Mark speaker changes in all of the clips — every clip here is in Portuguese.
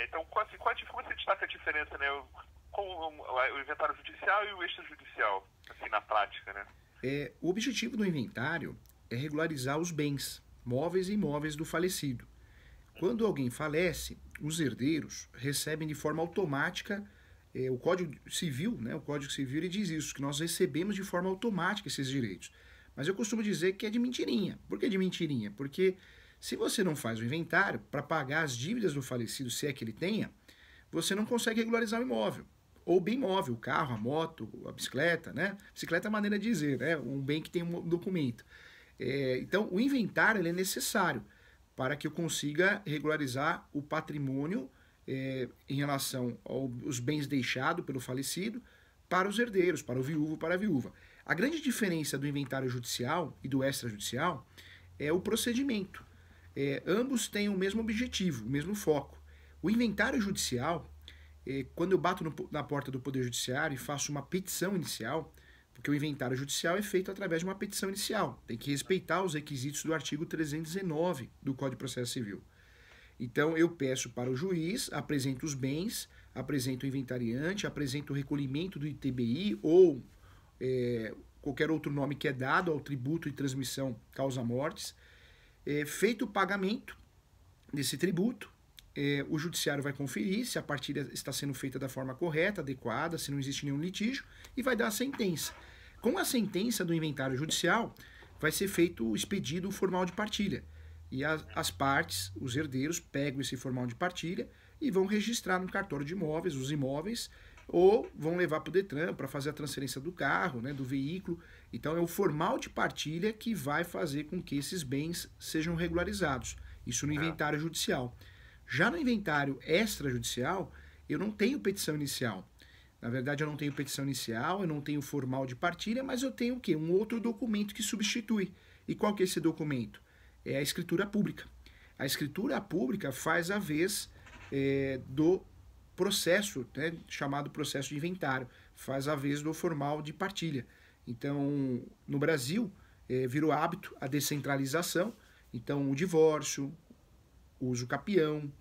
Speaker 1: Então, como você destaca a diferença, né? Com o inventário judicial e o extrajudicial, assim, na prática, né?
Speaker 2: O objetivo do inventário é regularizar os bens, móveis e imóveis do falecido. Quando alguém falece, os herdeiros recebem de forma automática o Código Civil, né? O Código Civil ele diz isso, que nós recebemos de forma automática esses direitos. Mas eu costumo dizer que é de mentirinha. Por que de mentirinha? Porque se você não faz o inventário para pagar as dívidas do falecido, se é que ele tenha, você não consegue regularizar o imóvel. Ou bem móvel, o carro, a moto, a bicicleta, né? Bicicleta é a maneira de dizer, né? Um bem que tem um documento. Então, o inventário ele é necessário para que eu consiga regularizar o patrimônio em relação aos bens deixados pelo falecido para os herdeiros, para o viúvo, para a viúva. A grande diferença do inventário judicial e do extrajudicial é o procedimento. Ambos têm o mesmo objetivo, o mesmo foco. O inventário judicial, quando eu bato na porta do Poder Judiciário e faço uma petição inicial, porque o inventário judicial é feito através de uma petição inicial, tem que respeitar os requisitos do artigo 319 do Código de Processo Civil. Então eu peço para o juiz, apresento os bens, apresento o inventariante, apresento o recolhimento do ITBI ou qualquer outro nome que é dado ao tributo de transmissão causa-mortes. Feito o pagamento desse tributo, o judiciário vai conferir se a partilha está sendo feita da forma correta, adequada, se não existe nenhum litígio, e vai dar a sentença. Com a sentença do inventário judicial, vai ser feito o expedido formal de partilha. E as partes, os herdeiros, pegam esse formal de partilha e vão registrar no cartório de imóveis os imóveis, ou vão levar para o Detran para fazer a transferência do carro, né, do veículo. Então é o formal de partilha que vai fazer com que esses bens sejam regularizados. Isso no inventário judicial. Já no inventário extrajudicial, eu não tenho petição inicial. Na verdade, eu não tenho petição inicial, eu não tenho formal de partilha, mas eu tenho o quê? Um outro documento que substitui. E qual que é esse documento? É a escritura pública. A escritura pública faz a vez do processo, né, chamado processo de inventário, faz a vez do formal de partilha. Então, no Brasil, virou hábito a descentralização. Então, o divórcio, o uso capião,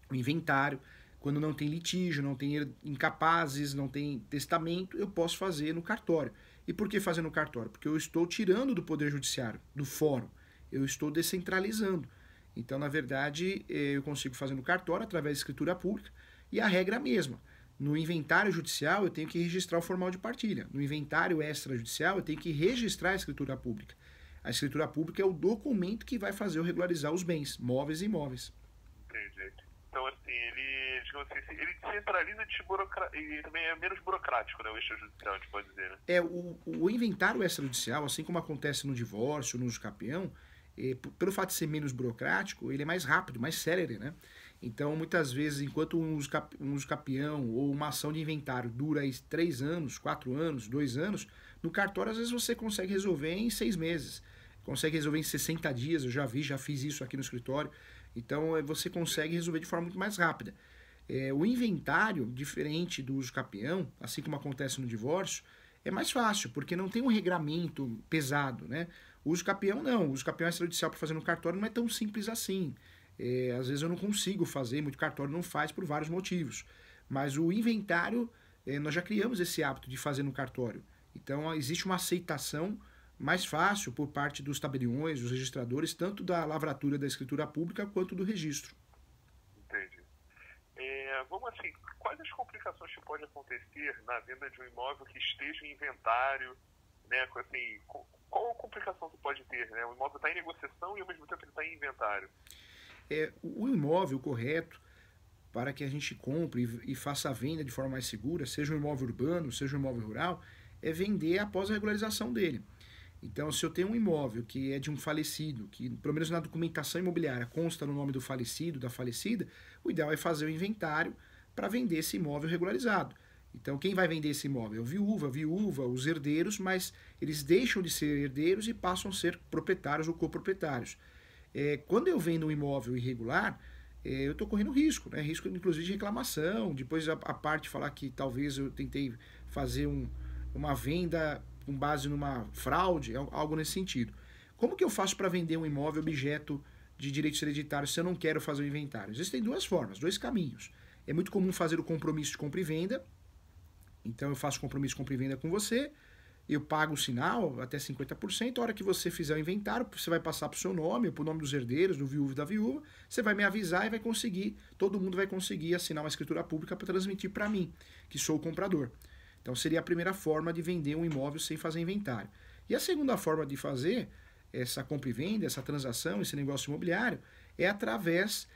Speaker 2: o inventário, quando não tem litígio, não tem incapazes, não tem testamento, eu posso fazer no cartório. E por que fazer no cartório? Porque eu estou tirando do Poder Judiciário, do fórum, eu estou descentralizando. Então, na verdade, eu consigo fazer no cartório através da escritura pública e a regra é a mesma. No inventário judicial, eu tenho que registrar o formal de partilha. No inventário extrajudicial, eu tenho que registrar a escritura pública. A escritura pública é o documento que vai fazer eu regularizar os bens, móveis e imóveis.
Speaker 1: Entendi. Então, assim, ele descentraliza e também é menos burocrático, né? O extrajudicial, a gente pode dizer, né?
Speaker 2: O inventário extrajudicial, assim como acontece no divórcio, no uso capião, pelo fato de ser menos burocrático, ele é mais rápido, mais célere, né? Então, muitas vezes, enquanto um uso capião ou uma ação de inventário dura 3 anos, 4 anos, 2 anos, no cartório, às vezes, você consegue resolver em 6 meses. Consegue resolver em 60 dias, eu já fiz isso aqui no escritório. Então, você consegue resolver de forma muito mais rápida. O inventário, diferente do uso capião, assim como acontece no divórcio, é mais fácil, porque não tem um regramento pesado, né? O uso capião não, o uso capião extrajudicial para fazer no cartório não é tão simples assim. Às vezes eu não consigo fazer, muito cartório não faz por vários motivos. Mas o inventário, nós já criamos esse hábito de fazer no cartório. Então existe uma aceitação mais fácil por parte dos tabeliões, dos registradores, tanto da lavratura da escritura pública quanto do registro.
Speaker 1: Entendi. Vamos assim, quais as complicações que podem acontecer na venda de um imóvel que esteja em inventário, né? Assim, qual a complicação que pode ter, né? O imóvel está em negociação e ao mesmo tempo ele está em inventário.
Speaker 2: O imóvel correto para que a gente compre e faça a venda de forma mais segura, seja um imóvel urbano, seja um imóvel rural, é vender após a regularização dele. Então, se eu tenho um imóvel que é de um falecido, que pelo menos na documentação imobiliária consta no nome do falecido, da falecida, o ideal é fazer o inventário para vender esse imóvel regularizado. Então, quem vai vender esse imóvel? A viúva, os herdeiros, mas eles deixam de ser herdeiros e passam a ser proprietários ou coproprietários. Quando eu vendo um imóvel irregular, eu estou correndo risco, né? Risco inclusive de reclamação, depois a parte falar que talvez eu tentei fazer uma venda com base numa fraude, algo nesse sentido. Como que eu faço para vender um imóvel objeto de direitos hereditários se eu não quero fazer o inventário? Existem duas formas, dois caminhos. É muito comum fazer o compromisso de compra e venda. Então eu faço compromisso de compra e venda com você, eu pago o sinal até 50%, a hora que você fizer o inventário, você vai passar para o seu nome, para o nome dos herdeiros, do viúvo e da viúva, você vai me avisar e vai conseguir, todo mundo vai conseguir assinar uma escritura pública para transmitir para mim, que sou o comprador. Então seria a primeira forma de vender um imóvel sem fazer inventário. E a segunda forma de fazer essa compra e venda, essa transação, esse negócio imobiliário, é através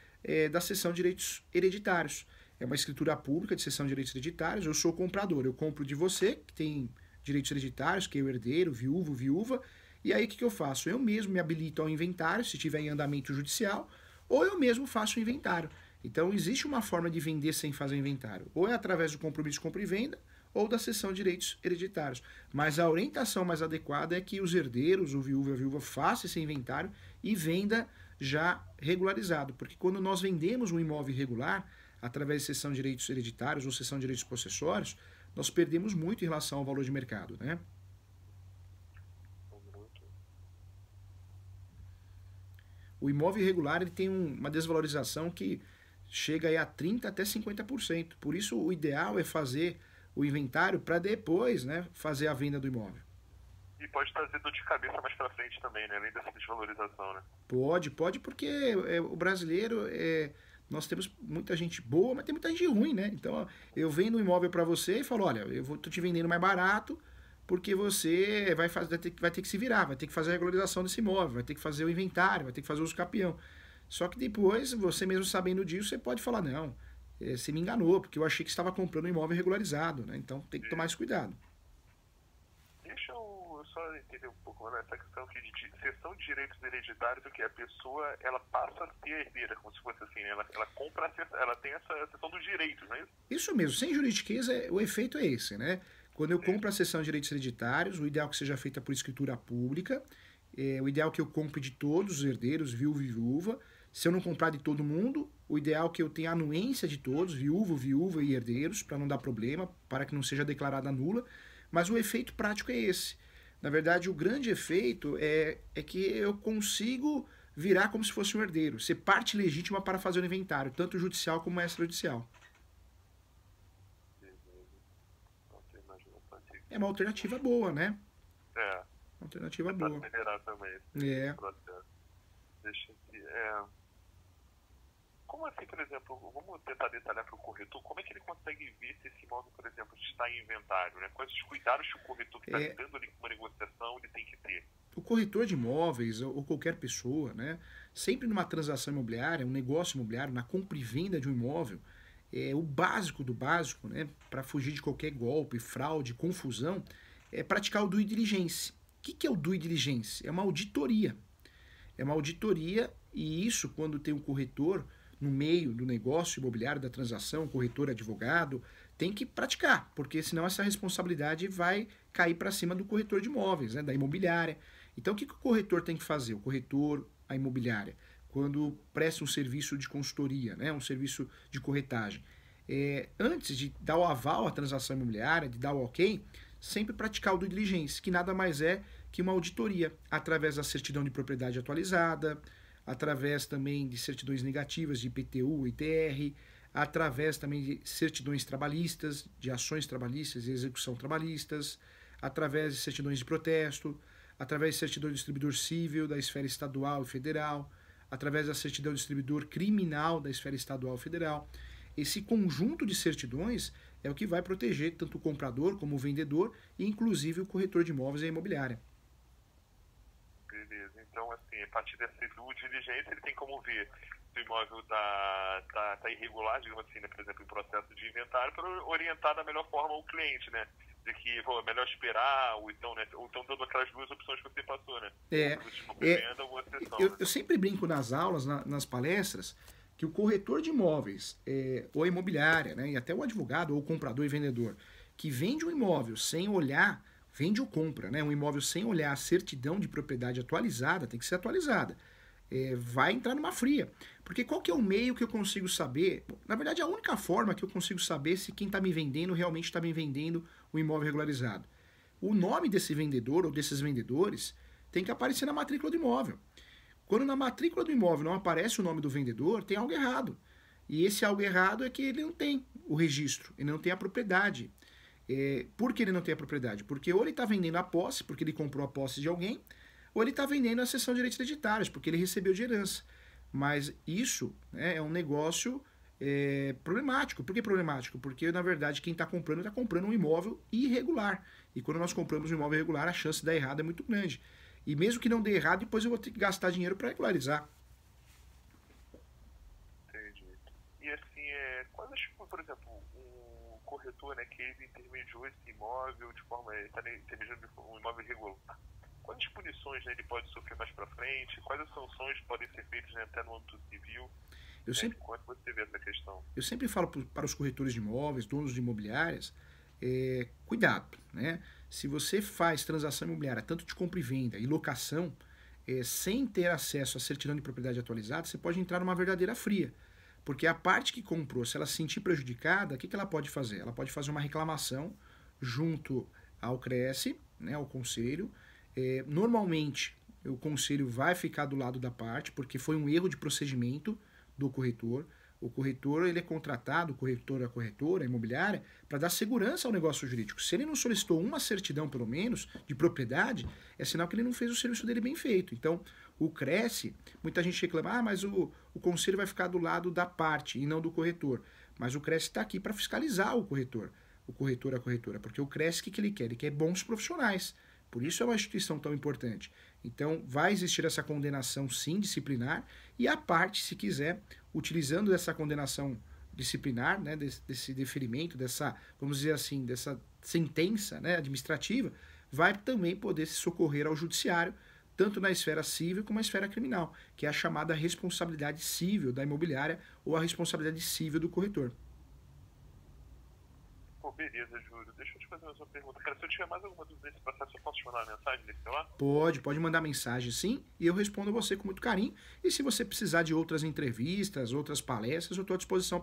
Speaker 2: da cessão de direitos hereditários. É uma escritura pública de cessão de direitos hereditários, eu sou o comprador, eu compro de você, que tem direitos hereditários, que é o herdeiro, viúvo, viúva, e aí o que eu faço? Eu mesmo me habilito ao inventário, se tiver em andamento judicial, ou eu mesmo faço o inventário. Então existe uma forma de vender sem fazer o inventário, ou é através do compromisso de compra e venda, ou da cessão de direitos hereditários. Mas a orientação mais adequada é que os herdeiros, o viúvo e a viúva, façam esse inventário e venda já regularizado, porque quando nós vendemos um imóvel irregular, através de cessão de direitos hereditários ou cessão de direitos possessórios, nós perdemos muito em relação ao valor de mercado, né? O imóvel irregular ele tem uma desvalorização que chega aí a 30% até 50%. Por isso, o ideal é fazer o inventário para depois, né, fazer a venda do imóvel.
Speaker 1: E pode trazer dor de cabeça mais para frente também, né? Além dessa desvalorização, né?
Speaker 2: Pode, porque o brasileiro nós temos muita gente boa, mas tem muita gente ruim, né? Então, eu vendo um imóvel para você e falo, olha, tô te vendendo mais barato porque você vai ter que se virar, vai ter que fazer a regularização desse imóvel, vai ter que fazer o inventário, vai ter que fazer o uso capião. Só que depois, você mesmo sabendo disso, você pode falar, não, você me enganou, porque eu achei que estava comprando um imóvel regularizado, né? Então, tem que tomar esse cuidado.
Speaker 1: Deixa eu só entender um pouco essa questão aqui de cessão de direitos hereditários, o que a pessoa, ela passa a ser herdeira, como se fosse assim, né? Ela compra, ela tem essa cessão dos direitos, não é isso?
Speaker 2: Isso mesmo, sem juridiquês, o efeito é esse, né? Quando eu compro a cessão de direitos hereditários, o ideal é que seja feita por escritura pública, o ideal é que eu compre de todos os herdeiros, viúvo e viúva. Se eu não comprar de todo mundo, o ideal é que eu tenha a anuência de todos, viúvo, viúva e herdeiros, para não dar problema, para que não seja declarada nula. Mas o efeito prático é esse. Na verdade, o grande efeito é que eu consigo virar como se fosse um herdeiro, ser parte legítima para fazer o inventário, tanto judicial como extrajudicial. É uma alternativa boa, né?
Speaker 1: É.
Speaker 2: Uma alternativa boa.
Speaker 1: Para acelerar também
Speaker 2: esse
Speaker 1: processo. Deixa aqui. Como assim, por exemplo, vamos tentar detalhar para o corretor, como é que ele consegue ver se esse imóvel, por exemplo, está em inventário, né? Quais os cuidados que o corretor que está lidando ali com uma negociação ele tem que ter?
Speaker 2: O corretor de imóveis ou qualquer pessoa, né? Sempre numa transação imobiliária, um negócio imobiliário, na compra e venda de um imóvel, o básico do básico, né? Para fugir de qualquer golpe, fraude, confusão, é praticar o due diligence. O que é o due diligence? É uma auditoria. É uma auditoria e isso, quando tem um corretor no meio do negócio imobiliário, da transação, corretor, advogado, tem que praticar, porque senão essa responsabilidade vai cair para cima do corretor de imóveis, né, da imobiliária. Então, o que o corretor tem que fazer? O corretor, a imobiliária, quando presta um serviço de consultoria, né, um serviço de corretagem, antes de dar o aval à transação imobiliária, de dar o ok, sempre praticar o due diligence, que nada mais é que uma auditoria, através da certidão de propriedade atualizada, através também de certidões negativas de IPTU, ITR, através também de certidões trabalhistas, de ações trabalhistas e execução trabalhistas, através de certidões de protesto, através de certidão de distribuidor civil da esfera estadual e federal, através da certidão de distribuidor criminal da esfera estadual e federal. Esse conjunto de certidões é o que vai proteger tanto o comprador como o vendedor e inclusive o corretor de imóveis e a imobiliária.
Speaker 1: Beleza. Então, assim, a partir dessa due diligência, ele tem como ver se o imóvel está irregular, digamos assim, né, por exemplo, em processo de inventário, para orientar da melhor forma o cliente, né? De que é melhor esperar, ou então, né, ou então dando aquelas duas opções que você passou, né?
Speaker 2: Eu sempre brinco nas aulas, nas palestras, que o corretor de imóveis, ou a imobiliária, né, e até o advogado, ou o comprador e vendedor, que vende um imóvel sem olhar, vende ou compra, né, um imóvel sem olhar a certidão de propriedade atualizada, tem que ser atualizada, vai entrar numa fria. Porque qual que é o meio que eu consigo saber? Na verdade, a única forma que eu consigo saber se quem está me vendendo realmente está me vendendo um imóvel regularizado. O nome desse vendedor ou desses vendedores tem que aparecer na matrícula do imóvel. Quando na matrícula do imóvel não aparece o nome do vendedor, tem algo errado. E esse algo errado é que ele não tem o registro, ele não tem a propriedade. Por que ele não tem a propriedade? Porque ou ele está vendendo a posse, porque ele comprou a posse de alguém, ou ele está vendendo a cessão de direitos hereditários, porque ele recebeu de herança. Mas isso, né, é um negócio problemático. Por que problemático? Porque, na verdade, quem está comprando um imóvel irregular. E quando nós compramos um imóvel irregular, a chance de dar errado é muito grande. E mesmo que não dê errado, depois eu vou ter que gastar dinheiro para regularizar.
Speaker 1: Entendi. E assim, quais por exemplo, um corretor, né, que ele intermediou esse imóvel de forma, está intermediando um imóvel irregular, quais punições, né, ele pode sofrer mais para frente? Quais as sanções podem ser feitas, né, até no âmbito civil?
Speaker 2: Eu sempre,
Speaker 1: Como é que você vê essa questão?
Speaker 2: eu sempre falo para os corretores de imóveis, donos de imobiliárias, cuidado, né? Se você faz transação imobiliária, tanto de compra e venda e locação, sem ter acesso à certidão de propriedade atualizada, você pode entrar numa verdadeira fria. Porque a parte que comprou, se ela se sentir prejudicada, o que ela pode fazer? Ela pode fazer uma reclamação junto ao CRES, né, ao conselho. Normalmente, o conselho vai ficar do lado da parte, porque foi um erro de procedimento do corretor. O corretor ele é contratado, o corretor, a corretora, a imobiliária, para dar segurança ao negócio jurídico. Se ele não solicitou uma certidão, pelo menos, de propriedade, é sinal que ele não fez o serviço dele bem feito. Então, o CRES, muita gente reclama, mas o conselho vai ficar do lado da parte e não do corretor. Mas o CRES está aqui para fiscalizar o corretor, a corretora, porque o CRES, o que ele quer? Ele quer bons profissionais. Por isso é uma instituição tão importante. Então, vai existir essa condenação, sim, disciplinar, e a parte, se quiser, utilizando essa condenação disciplinar, né, desse deferimento, dessa, vamos dizer assim, dessa sentença, né, administrativa, vai também poder se socorrer ao judiciário, tanto na esfera civil como na esfera criminal, que é a chamada responsabilidade civil da imobiliária ou a responsabilidade civil do corretor.
Speaker 1: Pô, beleza, Júlio. Deixa eu te fazer mais uma pergunta. Cara, se eu tiver mais alguma dúvida nesse processo, eu posso te mandar uma mensagem nesse celular?
Speaker 2: Pode mandar mensagem sim, e eu respondo a você com muito carinho. E se você precisar de outras entrevistas, outras palestras, eu estou à disposição